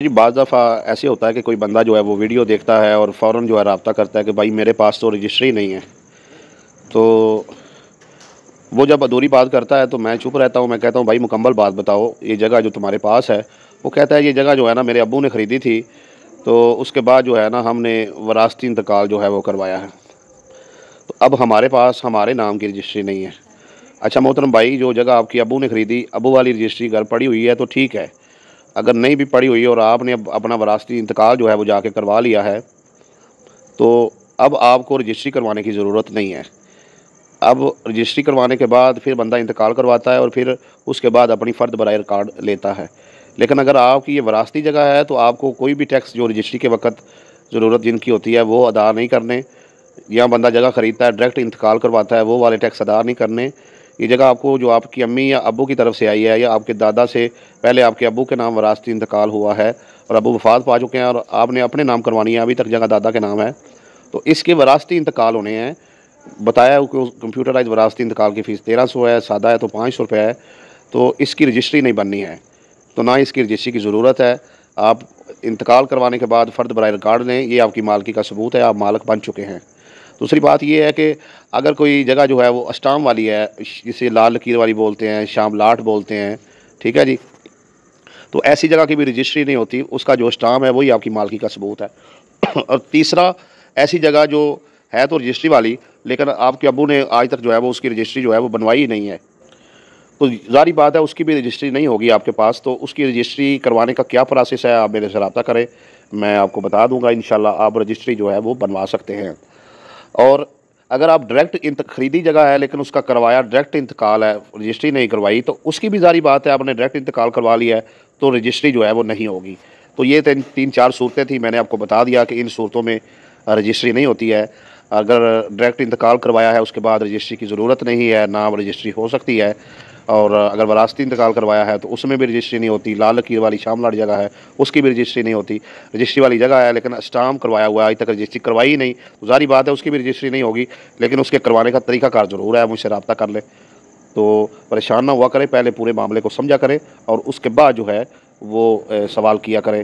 जी, बाज़ दफ़ा ऐसे होता है कि कोई बंदा जो है वो वीडियो देखता है और फ़ौरन जो है राब्ता करता है कि भाई मेरे पास तो रजिस्ट्री नहीं है। तो वो जब अधूरी बात करता है तो मैं चुप रहता हूँ, मैं कहता हूँ भाई मुकम्मल बात बताओ, ये जगह जो तुम्हारे पास है। वो कहता है ये जगह जो है ना मेरे अब्बू ने ख़रीदी थी, तो उसके बाद जो है ना हमने वरासती इंतकाल जो है वो करवाया है। तो अब हमारे पास हमारे नाम की रजिस्ट्री नहीं है। अच्छा मोहतरम भाई, जो जगह आपके अब्बू ने ख़रीदी, अब्बू वाली रजिस्ट्री घर पड़ी हुई है तो ठीक है। अगर नहीं भी पड़ी हुई है और आपने अब अपना वरासती इंतकाल जो है वो जाके करवा लिया है, तो अब आपको रजिस्ट्री करवाने की ज़रूरत नहीं है। अब रजिस्ट्री करवाने के बाद फिर बंदा इंतकाल करवाता है और फिर उसके बाद अपनी फ़र्द बराए रिकॉर्ड लेता है। लेकिन अगर आपकी ये वरासती जगह है तो आपको कोई भी टैक्स जो रजिस्ट्री के वक़्त ज़रूरत जिनकी होती है वो अदा नहीं करने, या बंदा जगह ख़रीदता है डायरेक्ट इंतकाल करवाता है वो वाले टैक्स अदा नहीं करने। ये जगह आपको जो आपकी अम्मी या अब्बू की तरफ से आई है या आपके दादा से पहले आपके अब्बू के नाम वरासती इंतकाल हुआ है और अब्बू वफ़ात पा चुके हैं और आपने अपने नाम करवानी है, अभी तक जगह दादा के नाम है, तो इसके वरासती इंतकाल होने हैं। बताया कि कंप्यूटराइज़ वरासती इंतकाल की फ़ीस 1300 है, सादा है तो 500 रुपये है। तो इसकी रजिस्ट्री नहीं बननी है, तो ना इसकी रजिस्ट्री की ज़रूरत है। आप इंतकाल करवाने के बाद फ़र्द बराए रिकॉर्ड लें, ये आपकी मालकी का सबूत है, आप मालिक बन चुके हैं। दूसरी बात ये है कि अगर कोई जगह जो है वो अस्टाम वाली है, जिसे लाल लकीर वाली बोलते हैं, शामलाट बोलते हैं, ठीक है जी, तो ऐसी जगह की भी रजिस्ट्री नहीं होती, उसका जो स्टाम है वही आपकी मालकी का सबूत है। और तीसरा, ऐसी जगह जो है तो रजिस्ट्री वाली, लेकिन आपके अब्बू ने आज तक जो है वो उसकी रजिस्ट्री जो है वो बनवाई ही नहीं है, तो ज़ाहिर बात है उसकी भी रजिस्ट्री नहीं होगी आपके पास। तो उसकी रजिस्ट्री करवाने का क्या प्रोसेस है, आप मेरे से रब्ता करें, मैं आपको बता दूंगा। इंशाल्लाह आप रजिस्ट्री जो है वो बनवा सकते हैं। और अगर आप डायरेक्ट ख़रीदी जगह है लेकिन उसका करवाया डायरेक्ट इंतकाल है, रजिस्ट्री नहीं करवाई, तो उसकी भी ज़ाहिर बात है आपने डायरेक्ट इंतकाल करवा लिया है तो रजिस्ट्री जो है वो नहीं होगी। तो ये तीन चार सूरतें थी, मैंने आपको बता दिया कि इन सूरतों में रजिस्ट्री नहीं होती है। अगर डायरेक्ट इंतकाल करवाया है उसके बाद रजिस्ट्री की ज़रूरत नहीं है, ना रजिस्ट्री हो सकती है। और अगर वरासती इंतकाल करवाया है तो उसमें भी रजिस्ट्री नहीं होती। लाल लकीर वाली शामलाट जगह है, उसकी भी रजिस्ट्री नहीं होती। रजिस्ट्री वाली जगह है लेकिन स्टाम्प करवाया हुआ है, अभी तक रजिस्ट्री करवाई ही नहीं, तो ज़ाहिर बात है उसकी भी रजिस्ट्री नहीं होगी। लेकिन उसके करवाने का तरीकाकार ज़रूर है, मुझसे रब्ता कर ले। तो परेशान ना हुआ करें, पहले पूरे मामले को समझा करें और उसके बाद जो है वो सवाल किया करें।